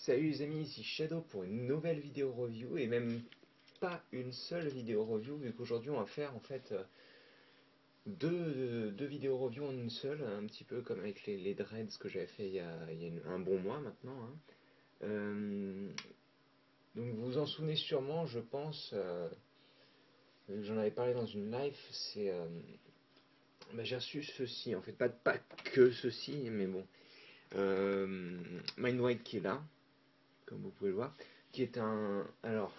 Salut les amis, ici Shadow pour une nouvelle vidéo review et même pas une seule vidéo review vu qu'aujourd'hui on va faire en fait deux vidéos review en une seule, un petit peu comme avec les dreads que j'avais fait il y a un bon mois maintenant, hein. Donc vous vous en souvenez sûrement, je pense, j'en avais parlé dans une live, j'ai reçu ceci, en fait pas que ceci, mais bon, Mindwipe qui est là, comme vous pouvez le voir, qui est un... Alors,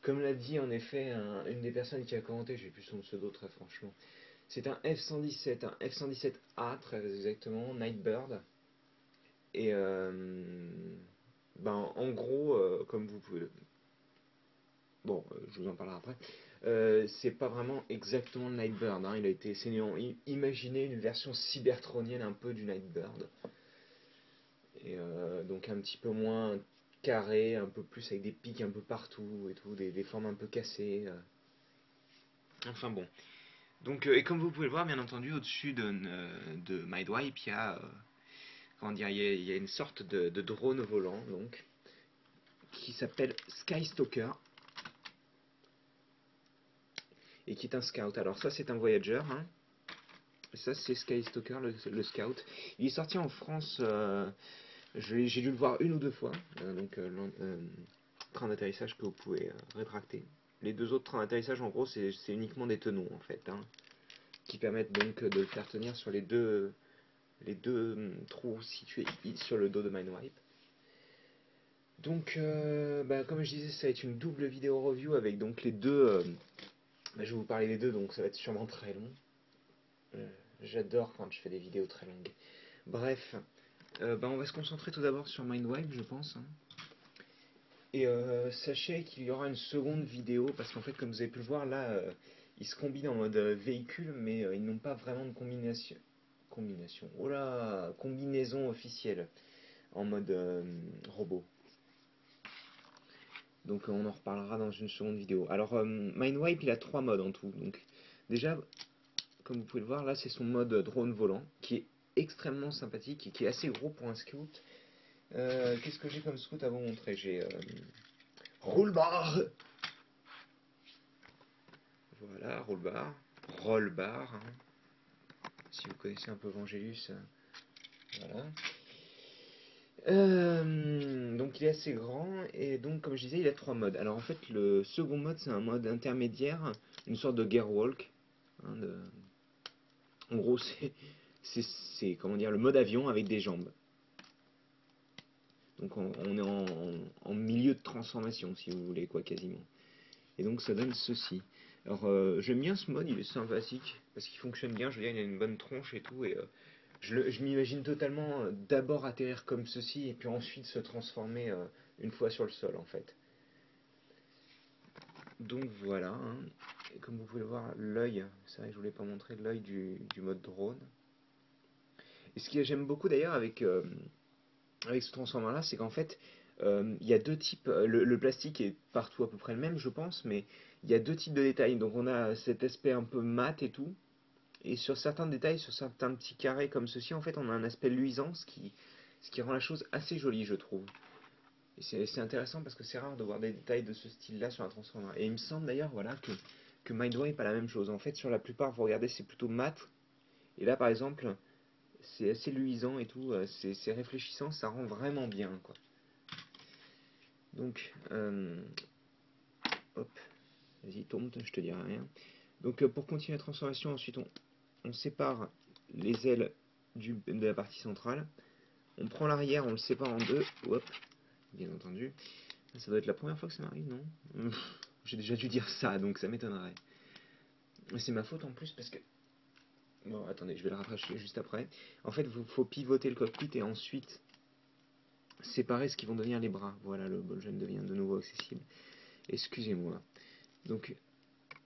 comme l'a dit en effet une des personnes qui a commenté, j'ai plus son pseudo très franchement, c'est un F-117, un F-117A très exactement, Nightbird. Et en gros, comme vous pouvez... Bon, je vous en parlerai après. C'est pas vraiment exactement le Nightbird, hein. Il a été essayé, imaginez une version cybertronienne un peu du Nightbird. Et donc un petit peu moins carré, un peu plus avec des pics un peu partout et tout, des formes un peu cassées. Enfin bon. Donc, et comme vous pouvez le voir, bien entendu, au-dessus de Mindwipe, il y a, comment dire, il y a une sorte de drone volant, donc, qui s'appelle Skystalker, et qui est un scout. Alors ça, c'est un Voyager, hein. Ça, c'est Skystalker, le scout. Il est sorti en France, j'ai dû le voir une ou deux fois, train d'atterrissage que vous pouvez rétracter. Les deux autres trains d'atterrissage, en gros, c'est uniquement des tenons, en fait, hein, qui permettent donc de le faire tenir sur les deux trous situés sur le dos de Mindwipe. Donc, comme je disais, ça va être une double vidéo review avec donc les deux. Je vais vous parler des deux, donc ça va être sûrement très long. Euh, J'adore quand je fais des vidéos très longues. Bref, on va se concentrer tout d'abord sur Mindwipe, je pense, hein. Et sachez qu'il y aura une seconde vidéo, parce qu'en fait, comme vous avez pu le voir, là, ils se combinent en mode véhicule, mais ils n'ont pas vraiment de oh là, combinaison officielle en mode robot. Donc on en reparlera dans une seconde vidéo. Alors Mindwipe, il a trois modes en tout. Donc déjà, comme vous pouvez le voir, là c'est son mode drone volant, qui est extrêmement sympathique et qui est assez gros pour un scout. Qu'est-ce que j'ai comme scout à vous montrer? J'ai rollbar. Voilà, rollbar, hein. Si vous connaissez un peu Vangelus, voilà. Donc il est assez grand et donc comme je disais il a trois modes. Alors en fait le second mode c'est un mode intermédiaire, une sorte de gearwalk, hein, en gros c'est comment dire le mode avion avec des jambes. Donc on est en milieu de transformation si vous voulez quoi quasiment. Et donc ça donne ceci. Alors j'aime bien ce mode, il est sympathique parce qu'il fonctionne bien, je veux dire il a une bonne tronche et tout et je m'imagine totalement d'abord atterrir comme ceci et puis ensuite se transformer une fois sur le sol en fait. Donc voilà, hein. Et comme vous pouvez le voir, l'œil, c'est vrai que je voulais pas montrer l'œil du mode drone. Et ce que j'aime beaucoup d'ailleurs avec ce transformer là, c'est qu'en fait, il y a deux types. Le plastique est partout à peu près le même, je pense, mais il y a deux types de détails. Donc on a cet aspect un peu mat et tout. Et sur certains détails, sur certains petits carrés comme ceci, en fait, on a un aspect luisant, ce qui rend la chose assez jolie, je trouve. Et c'est intéressant parce que c'est rare de voir des détails de ce style-là sur un transformer. Et il me semble d'ailleurs voilà, que Mindwipe a la même chose. En fait, sur la plupart, vous regardez, c'est plutôt mat. Et là, par exemple, c'est assez luisant et tout. C'est réfléchissant, ça rend vraiment bien, quoi. Donc, hop, vas-y, tourne, je te dirai rien. Donc, pour continuer la transformation, ensuite, on sépare les ailes de la partie centrale. On prend l'arrière, on le sépare en deux. Hop, bien entendu. Ça doit être la première fois que ça m'arrive, non? J'ai déjà dû dire ça, donc ça m'étonnerait. C'est ma faute en plus parce que... Bon, attendez, je vais le rattraper juste après. En fait, il faut pivoter le cockpit et ensuite séparer ce qui vont devenir les bras. Voilà, le ball devient de nouveau accessible. Excusez-moi. Donc,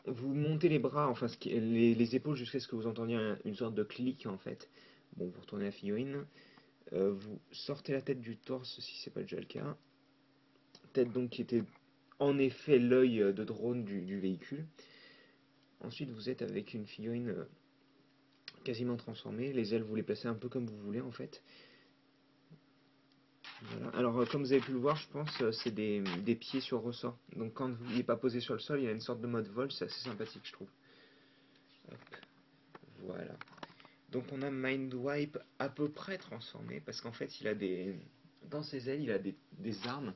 vous montez les bras, enfin les épaules jusqu'à ce que vous entendiez une sorte de clic en fait. Bon, vous retournez la figurine. Vous sortez la tête du torse si c'est pas déjà le cas. Tête donc qui était en effet l'œil de drone du véhicule. Ensuite, vous êtes avec une figurine quasiment transformée. Les ailes, vous les placez un peu comme vous voulez en fait. Voilà. Alors, comme vous avez pu le voir, je pense, c'est des pieds sur ressort. Donc, quand il n'est pas posé sur le sol, il y a une sorte de mode vol, c'est assez sympathique, je trouve. Hop, voilà. Donc, on a Mindwipe à peu près transformé, parce qu'en fait, il a des... Dans ses ailes, il a des armes.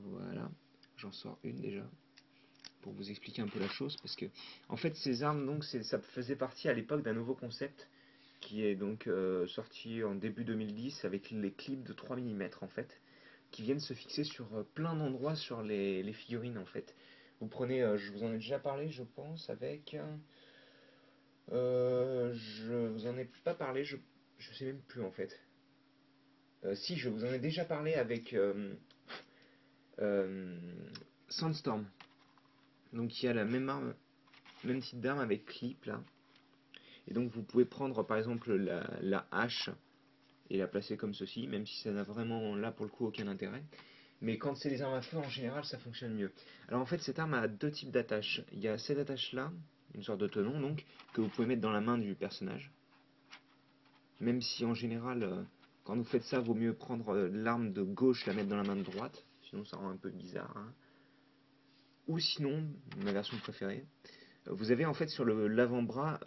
Voilà. J'en sors une déjà, pour vous expliquer un peu la chose, parce que, en fait, ces armes, donc, ça faisait partie à l'époque d'un nouveau concept, qui est donc sorti en début 2010 avec les clips de 3 mm en fait, qui viennent se fixer sur plein d'endroits sur les figurines en fait. Vous prenez, je vous en ai déjà parlé je pense avec... je vous en ai pas parlé, je sais même plus en fait. Si, je vous en ai déjà parlé avec euh, Sandstorm. Donc il y a la même arme, même type d'arme avec clip là. Et donc vous pouvez prendre par exemple la hache et la placer comme ceci, même si ça n'a vraiment là pour le coup aucun intérêt. Mais quand c'est des armes à feu, en général, ça fonctionne mieux. Alors en fait, cette arme a deux types d'attaches. Il y a cette attache-là, une sorte de tenon donc, que vous pouvez mettre dans la main du personnage. Même si en général, quand vous faites ça, vaut mieux prendre l'arme de gauche, la mettre dans la main de droite. Sinon ça rend un peu bizarre. Hein. Ou sinon, ma version préférée, vous avez en fait sur l'avant-bras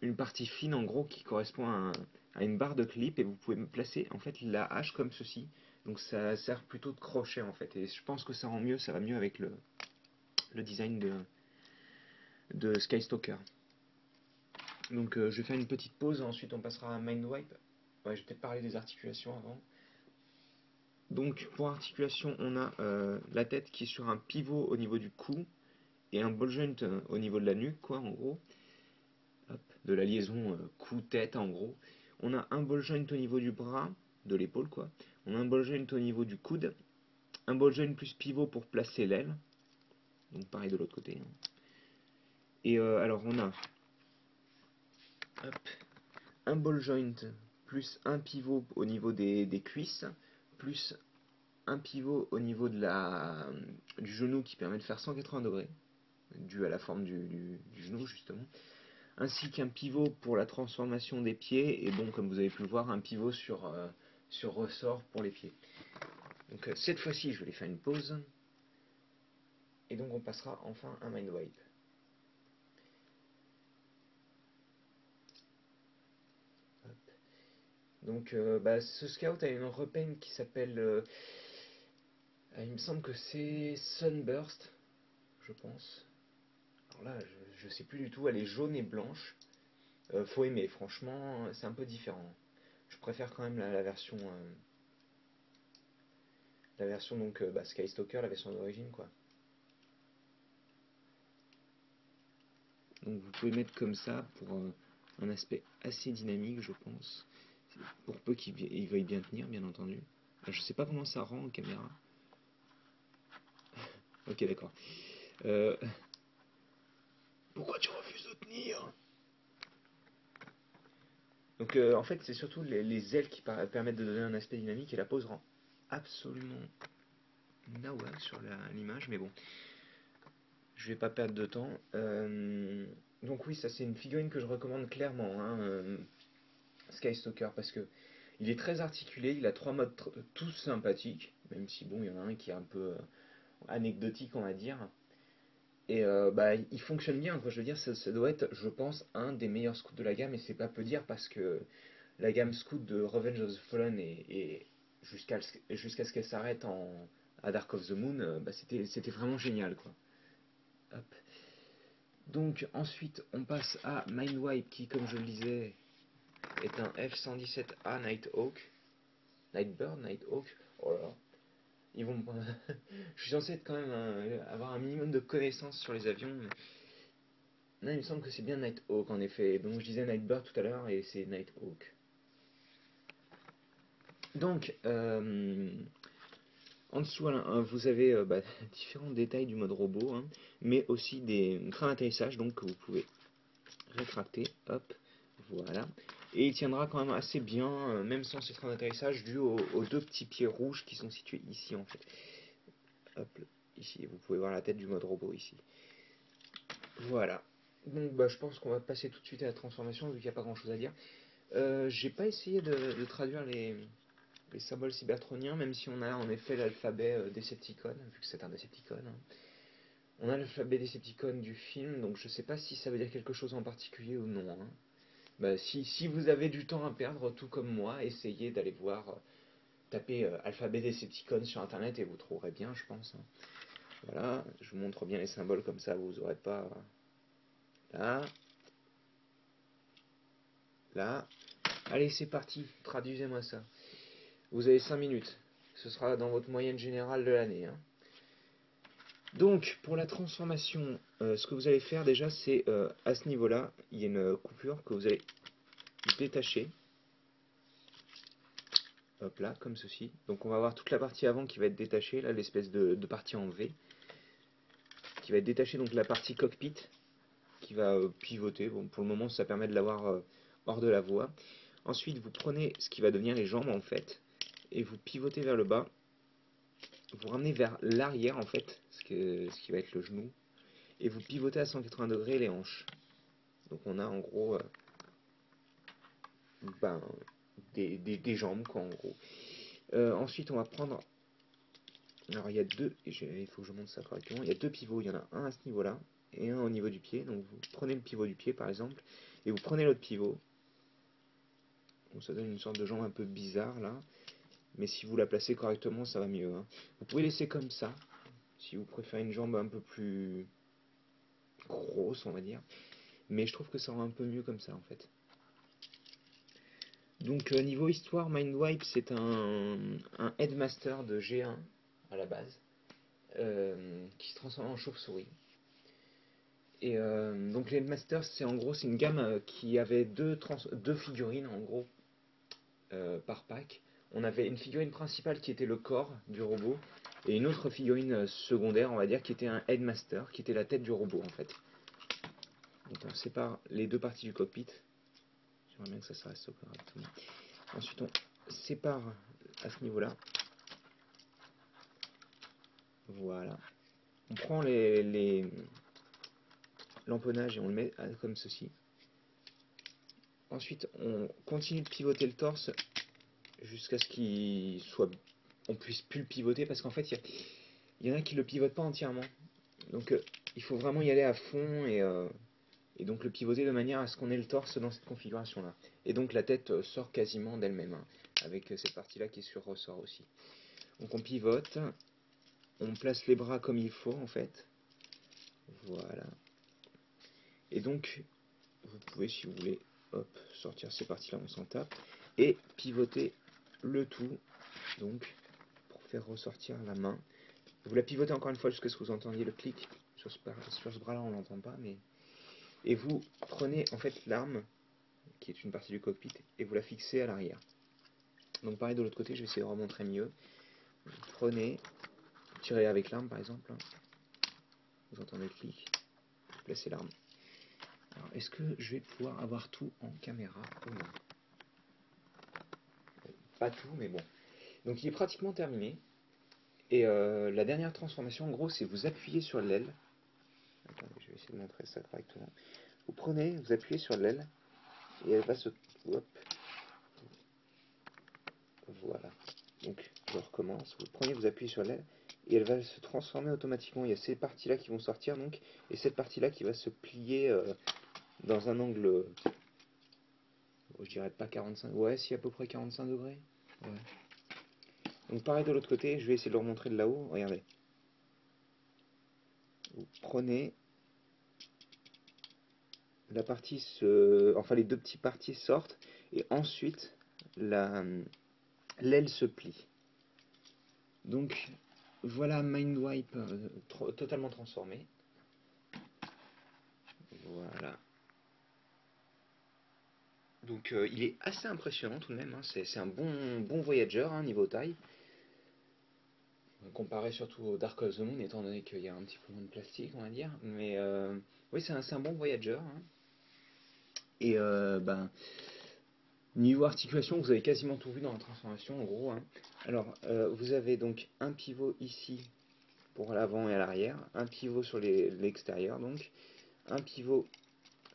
une partie fine en gros qui correspond à une barre de clip et vous pouvez placer en fait la hache comme ceci. Donc ça sert plutôt de crochet en fait et je pense que ça rend mieux, ça va mieux avec le design de Skystalker. Donc je vais faire une petite pause, ensuite on passera à Mindwipe. Ouais, je vais peut-être parler des articulations avant. Donc pour articulation, on a la tête qui est sur un pivot au niveau du cou et un ball joint au niveau de la nuque, quoi, en gros. Hop, de la liaison cou-tête, en gros. On a un ball joint au niveau du bras, de l'épaule, quoi. On a un ball joint au niveau du coude, un ball joint plus pivot pour placer l'aile. Donc pareil de l'autre côté. Hein. Et alors on a hop, un ball joint plus un pivot au niveau des cuisses, plus un pivot au niveau du genou qui permet de faire 180 degrés, dû à la forme du genou justement, ainsi qu'un pivot pour la transformation des pieds, et bon, comme vous avez pu le voir, un pivot sur ressort pour les pieds. Donc cette fois-ci, je vais aller faire une pause, et donc on passera enfin à Mindwipe. Donc ce scout a une repaint qui s'appelle, il me semble que c'est Sunburst, je pense. Alors là, je sais plus du tout, elle est jaune et blanche. Faut aimer, franchement, c'est un peu différent. Je préfère quand même la version donc Skystalker, la version d'origine quoi. Donc vous pouvez mettre comme ça pour un aspect assez dynamique, je pense. Pour peu qu'il veuille bien tenir, bien entendu. Je sais pas comment ça rend en caméra. Ok, d'accord. Euh, Pourquoi tu refuses de tenir? Donc en fait, c'est surtout les ailes qui permettent de donner un aspect dynamique et la pose rend absolument nawak sur l'image, mais bon, je vais pas perdre de temps. Donc oui, ça c'est une figurine que je recommande clairement, hein, Skystalker, parce que il est très articulé, il a trois modes tous sympathiques, même si bon, il y en a un qui est un peu anecdotique, on va dire. Et il fonctionne bien, quoi. Je veux dire, ça doit être, je pense, un des meilleurs scouts de la gamme, et c'est pas peu dire parce que la gamme scout de Revenge of the Fallen et jusqu'à ce qu'elle s'arrête à Dark of the Moon, c'était vraiment génial, quoi. Hop. Donc ensuite, on passe à Mindwipe qui, comme je le disais, est un F-117A Nighthawk. Nightbird, Nighthawk. Oh là là. Ils vont. Je suis censé être quand même avoir un minimum de connaissances sur les avions. Mais... Non, il me semble que c'est bien Nighthawk en effet. Donc je disais Nightbird tout à l'heure et c'est Nighthawk. Donc, en dessous, vous avez différents détails du mode robot, hein, mais aussi des trains d'atterrissage donc, que vous pouvez rétracter. Hop, voilà. Et il tiendra quand même assez bien, même sans ces trains d'atterrissage, dû aux deux petits pieds rouges qui sont situés ici en fait. Hop, ici, vous pouvez voir la tête du mode robot ici. Voilà. Donc je pense qu'on va passer tout de suite à la transformation vu qu'il n'y a pas grand chose à dire. J'ai pas essayé de traduire les symboles cybertroniens, même si on a en effet l'alphabet Decepticon, vu que c'est un Decepticon. Hein. On a l'alphabet Decepticon du film, donc je sais pas si ça veut dire quelque chose en particulier ou non. Hein. Bah, si vous avez du temps à perdre, tout comme moi, essayez d'aller voir, tapez alphabet Decepticon sur internet et vous trouverez bien, je pense. Hein. Voilà, je vous montre bien les symboles comme ça, vous aurez pas. Là. Là. Allez, c'est parti, traduisez-moi ça. Vous avez 5 minutes. Ce sera dans votre moyenne générale de l'année. Hein. Donc, pour la transformation, ce que vous allez faire déjà, c'est à ce niveau-là, il y a une coupure que vous allez détacher. Hop là, comme ceci. Donc on va avoir toute la partie avant qui va être détachée, là, l'espèce de partie en V, qui va être détachée, donc la partie cockpit, qui va pivoter. Bon, pour le moment, ça permet de l'avoir hors de la voie. Ensuite, vous prenez ce qui va devenir les jambes, en fait, et vous pivotez vers le bas. Vous ramenez vers l'arrière, en fait, ce qui va être le genou, et vous pivotez à 180 degrés les hanches. Donc on a en gros ben, des jambes, quoi, en gros. Ensuite, on va prendre. Alors, il y a deux. Il faut que je monte ça correctement. Il y a deux pivots. Il y en a un à ce niveau-là et un au niveau du pied. Donc, vous prenez le pivot du pied, par exemple, et vous prenez l'autre pivot. Donc, ça donne une sorte de jambe un peu bizarre, là. Mais si vous la placez correctement, ça va mieux. Hein. Vous pouvez laisser comme ça, si vous préférez une jambe un peu plus grosse, on va dire. Mais je trouve que ça rend un peu mieux comme ça, en fait. Donc niveau histoire, Mindwipe c'est un headmaster de G1 à la base, qui se transforme en chauve-souris. Et donc les headmasters c'est en gros c'est une gamme qui avait deux figurines en gros par pack. On avait une figurine principale qui était le corps du robot et une autre figurine secondaire on va dire qui était un headmaster qui était la tête du robot en fait. Donc on sépare les deux parties du cockpit. J'aimerais bien que ça reste correctement. Ensuite, on sépare à ce niveau-là. Voilà. On prend l'empennage et on le met comme ceci. Ensuite, on continue de pivoter le torse jusqu'à ce qu'il soit. On puisse plus le pivoter parce qu'en fait, il y en a qui le pivotent pas entièrement. Donc, il faut vraiment y aller à fond et donc le pivoter de manière à ce qu'on ait le torse dans cette configuration-là. Et donc, la tête sort quasiment d'elle-même, hein, avec cette partie-là qui est sur ressort aussi. Donc, on pivote. On place les bras comme il faut en fait. Voilà. Et donc, vous pouvez, si vous voulez, hop, sortir ces parties-là, on s'en tape. Et pivoter le tout, donc, pour faire ressortir la main. Vous la pivotez encore une fois jusqu'à ce que vous entendiez le clic. Sur ce bras-là, on l'entend pas, mais... Et vous prenez, en fait, l'arme, qui est une partie du cockpit, et vous la fixez à l'arrière. Donc pareil de l'autre côté, je vais essayer de remontrer mieux. Vous prenez, tirez avec l'arme par exemple. Vous entendez le clic, vous placez l'arme. Alors, est-ce que je vais pouvoir avoir tout en caméra ou non? Pas tout, mais bon. Donc il est pratiquement terminé. Et la dernière transformation, en gros, c'est vous appuyez sur l'aile. Attendez, je vais essayer de montrer ça correctement. Vous prenez, vous appuyez sur l'aile, et elle va se... Hop. Voilà. Donc, je recommence. Vous prenez, vous appuyez sur l'aile, et elle va se transformer automatiquement. Il y a ces parties-là qui vont sortir, donc, et cette partie-là qui va se plier dans un angle... je dirais pas 45... Ouais, si, à peu près 45 degrés. Ouais. Donc pareil de l'autre côté, je vais essayer de le remontrer de là-haut. Regardez. Vous prenez la partie enfin les deux petites parties sortent et ensuite l'aile se plie. Donc voilà Mindwipe totalement transformé. Voilà. Donc il est assez impressionnant tout de même. Hein. C'est un bon voyageur hein, niveau taille. Comparé surtout au Dark of the Moon, étant donné qu'il y a un petit peu moins de plastique, on va dire. Mais oui, c'est un bon voyageur. Hein. Et ben, niveau articulation, vous avez quasiment tout vu dans la transformation, en gros. Hein. Alors, vous avez donc un pivot ici pour l'avant et à l'arrière, un pivot sur l'extérieur, donc un pivot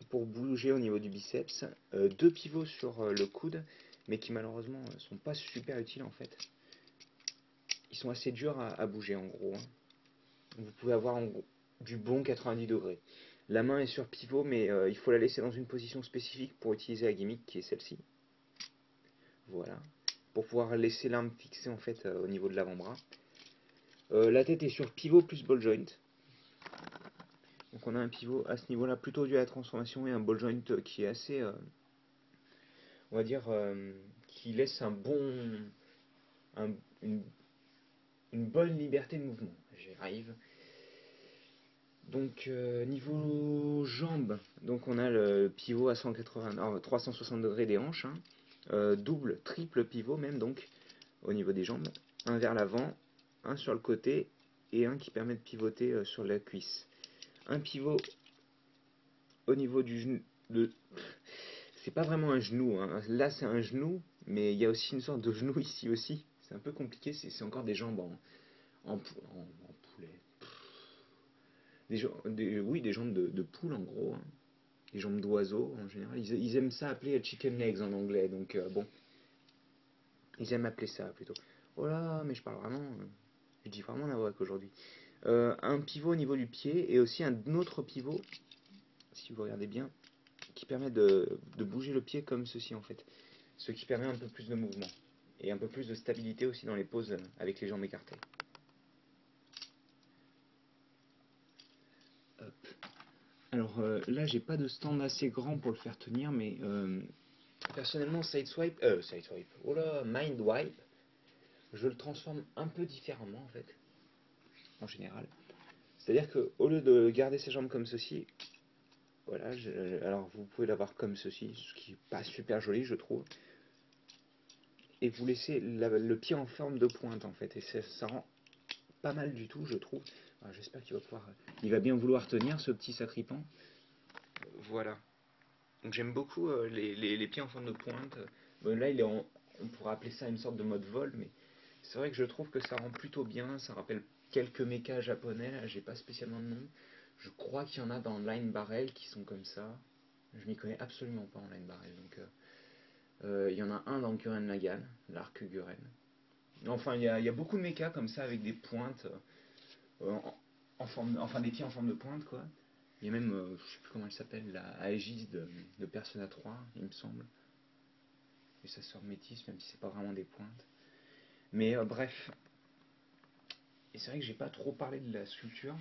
pour bouger au niveau du biceps, deux pivots sur le coude mais qui malheureusement sont pas super utiles en fait. Ils sont assez durs à bouger en gros, hein. Vous pouvez avoir en gros du bon 90 degrés. La main est sur pivot, mais il faut la laisser dans une position spécifique pour utiliser la gimmick qui est celle-ci. Voilà. Pour pouvoir laisser l'arme fixée en fait au niveau de l'avant-bras. La tête est sur pivot plus ball joint. Donc on a un pivot à ce niveau-là plutôt dû à la transformation et un ball joint qui est assez, on va dire, qui laisse un bon, un- une, une bonne liberté de mouvement. J'y arrive. Donc niveau jambes, donc on a le pivot à 360 degrés des hanches, hein. Double, triple pivot même donc au niveau des jambes, un vers l'avant, un sur le côté et un qui permet de pivoter sur la cuisse. Un pivot au niveau du genou, c'est pas vraiment un genou, hein. Là c'est un genou, mais il y a aussi une sorte de genou ici aussi. C'est un peu compliqué, c'est encore des jambes en poulet. Oui, des jambes de poule en gros, hein. Des jambes d'oiseau en général. Ils aiment ça appeler chicken legs en anglais, donc bon, ils aiment appeler ça plutôt. Oh là, mais je parle vraiment, je dis vraiment la voix qu'aujourd'hui. Un pivot au niveau du pied et aussi un autre pivot, si vous regardez bien, qui permet de bouger le pied comme ceci en fait. Ce qui permet un peu plus de mouvement et un peu plus de stabilité aussi dans les poses avec les jambes écartées. Hop. Alors là, j'ai pas de stand assez grand pour le faire tenir, mais personnellement, Sideswipe, oh là, Mindwipe, je le transforme un peu différemment en fait, en général. C'est-à-dire que au lieu de garder ses jambes comme ceci, voilà, alors vous pouvez l'avoir comme ceci, ce qui est pas super joli, je trouve, et vous laissez le pied en forme de pointe en fait, et ça rend pas mal du tout, je trouve. J'espère qu'il va pouvoir, il va bien vouloir tenir ce petit sacripant. Voilà. Donc j'aime beaucoup les pieds en forme de pointe. Bon, là, on pourrait appeler ça une sorte de mode vol, mais c'est vrai que je trouve que ça rend plutôt bien. Ça rappelle quelques mechas japonais. Là, j'ai pas spécialement de nom. Je crois qu'il y en a dans Line Barrel qui sont comme ça. Je m'y connais absolument pas en Line Barrel. Donc il y en a un dans Gurren Lagann, l'arc Gurren. Enfin, il y a beaucoup de mechas comme ça avec des pointes en forme, enfin des pieds en forme de pointe quoi. Il y a même, je sais plus comment elle s'appelle, la Aegis de Persona 3, il me semble. Et ça sort métis, même si c'est pas vraiment des pointes. Mais bref. Et c'est vrai que j'ai pas trop parlé de la sculpture.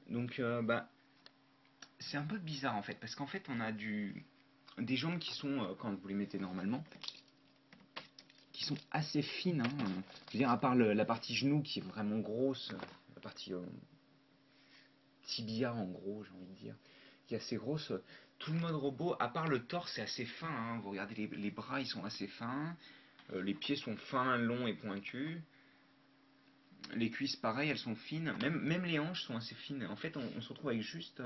Donc, bah, c'est un peu bizarre en fait, parce qu'en fait, on a des jambes qui sont, quand vous les mettez normalement, qui sont assez fines, hein. Je veux dire, à part la partie genou qui est vraiment grosse, la partie tibia en gros, j'ai envie de dire, qui est assez grosse. Tout le mode robot, à part le torse, c'est assez fin, hein. Vous regardez les bras, ils sont assez fins. Les pieds sont fins, longs et pointus. Les cuisses, pareil, elles sont fines. Même les hanches sont assez fines. En fait, on se retrouve avec juste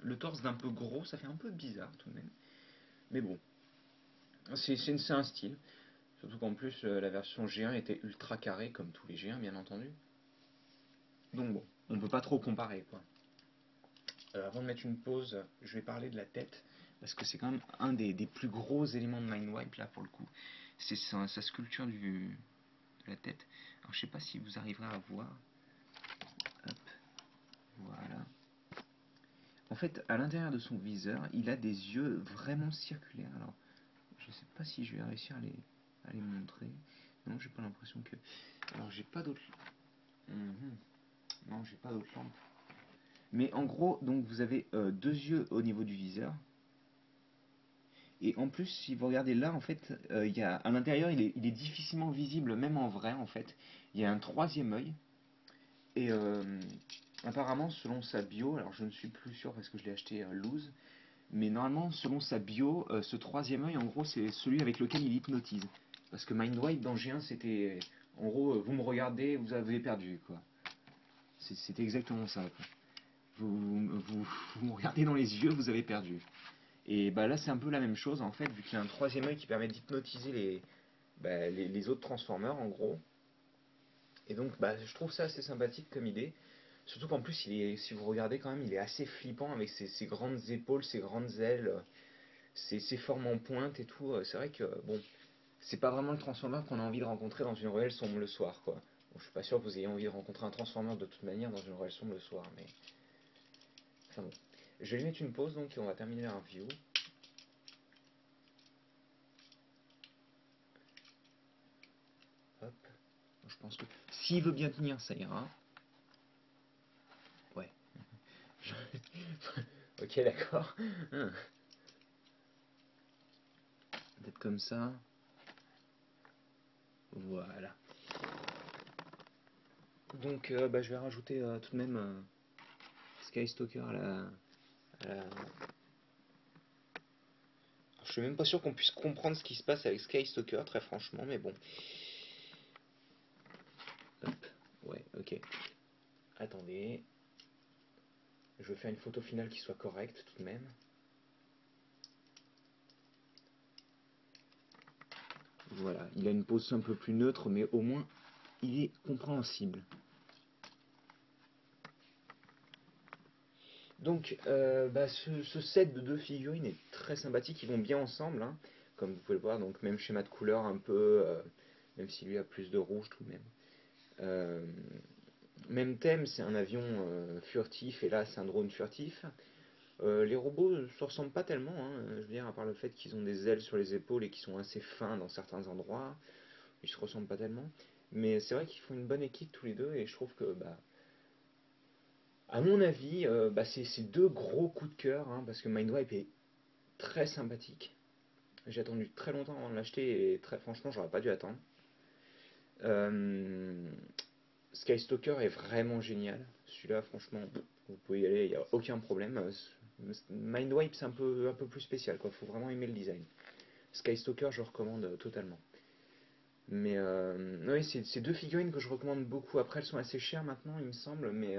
le torse d'un peu gros. Ça fait un peu bizarre tout de même. Mais bon, c'est un style. Surtout qu'en plus, la version G1 était ultra carrée, comme tous les G1, bien entendu. Donc bon, on peut pas trop comparer, quoi. Avant de mettre une pause, je vais parler de la tête, parce que c'est quand même un des plus gros éléments de Mindwipe, là, pour le coup. C'est sa sculpture de la tête. Alors, je sais pas si vous arriverez à voir. Hop, voilà. En fait, à l'intérieur de son viseur, il a des yeux vraiment circulaires. Alors, je sais pas si je vais réussir à les montrer. Non, j'ai pas l'impression que... Alors, j'ai pas d'autres... Non, j'ai pas d'autres lampes. Mais en gros, donc vous avez deux yeux au niveau du viseur. Et en plus, si vous regardez là, en fait, à l'intérieur, il est difficilement visible, même en vrai, en fait. Il y a un troisième œil. Et apparemment, selon sa bio, alors je ne suis plus sûr parce que je l'ai acheté loose, mais normalement, selon sa bio, ce troisième œil, en gros, c'est celui avec lequel il hypnotise. Parce que Mindwipe dans G1, c'était, en gros, vous me regardez, vous avez perdu, quoi. C'était exactement ça, quoi. Vous me regardez dans les yeux, vous avez perdu. Et bah là, c'est un peu la même chose, en fait, vu qu'il y a un troisième œil qui permet d'hypnotiser les autres Transformers, en gros. Et donc, bah, je trouve ça assez sympathique comme idée. Surtout qu'en plus, si vous regardez quand même, il est assez flippant avec ses grandes épaules, ses grandes ailes, ses formes en pointe et tout. C'est vrai que, bon, c'est pas vraiment le Transformer qu'on a envie de rencontrer dans une ruelle sombre le soir, quoi. Bon, je suis pas sûr que vous ayez envie de rencontrer un Transformer de toute manière dans une ruelle sombre le soir, mais... Enfin bon. Je vais lui mettre une pause, donc, et on va terminer la review. Hop. Je pense que s'il veut bien tenir, ça ira. Ouais. Ok, d'accord. Peut-être comme ça. Voilà. Donc, bah, je vais rajouter tout de même Skystalker à la... Je suis même pas sûr qu'on puisse comprendre ce qui se passe avec Skystalker, très franchement, mais bon. Hop. Ouais, ok. Attendez. Je vais faire une photo finale qui soit correcte tout de même. Voilà, il a une pose un peu plus neutre, mais au moins il est compréhensible. Donc, bah, ce set de deux figurines est très sympathique, ils vont bien ensemble, hein, comme vous pouvez le voir, donc même schéma de couleur un peu, même si lui a plus de rouge tout de même. Euh, Même thème, c'est un avion furtif, et là c'est un drone furtif. Les robots ne se ressemblent pas tellement, hein, je veux dire, à part le fait qu'ils ont des ailes sur les épaules et qu'ils sont assez fins dans certains endroits, ils se ressemblent pas tellement. Mais c'est vrai qu'ils font une bonne équipe tous les deux, et je trouve que, bah, à mon avis, bah, c'est deux gros coups de cœur, hein, parce que Mindwipe est très sympathique. J'ai attendu très longtemps avant de l'acheter, et très franchement, j'aurais pas dû attendre. Euh, Skystalker est vraiment génial. Celui-là, franchement, vous pouvez y aller, il n'y a aucun problème. Mindwipe, c'est un peu plus spécial, quoi. Faut vraiment aimer le design. Skystalker, je recommande totalement. Mais oui, c'est deux figurines que je recommande beaucoup. Après, elles sont assez chères maintenant, il me semble. Mais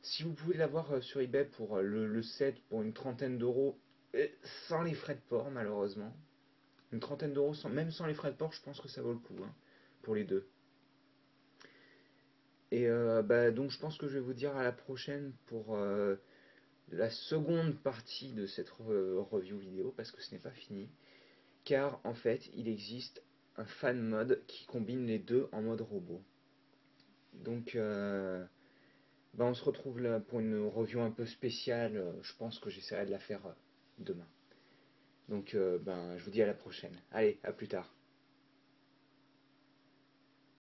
si vous pouvez l'avoir sur eBay pour le set pour une trentaine d'euros, sans les frais de port, malheureusement. Une trentaine d'euros, même sans les frais de port, je pense que ça vaut le coup, hein, pour les deux. Et bah, donc je pense que je vais vous dire à la prochaine pour la seconde partie de cette review vidéo, parce que ce n'est pas fini. Car en fait, il existe un fan mode qui combine les deux en mode robot. Donc bah, on se retrouve là pour une review un peu spéciale. Je pense que j'essaierai de la faire demain. Donc ben, je vous dis à la prochaine. Allez, à plus tard.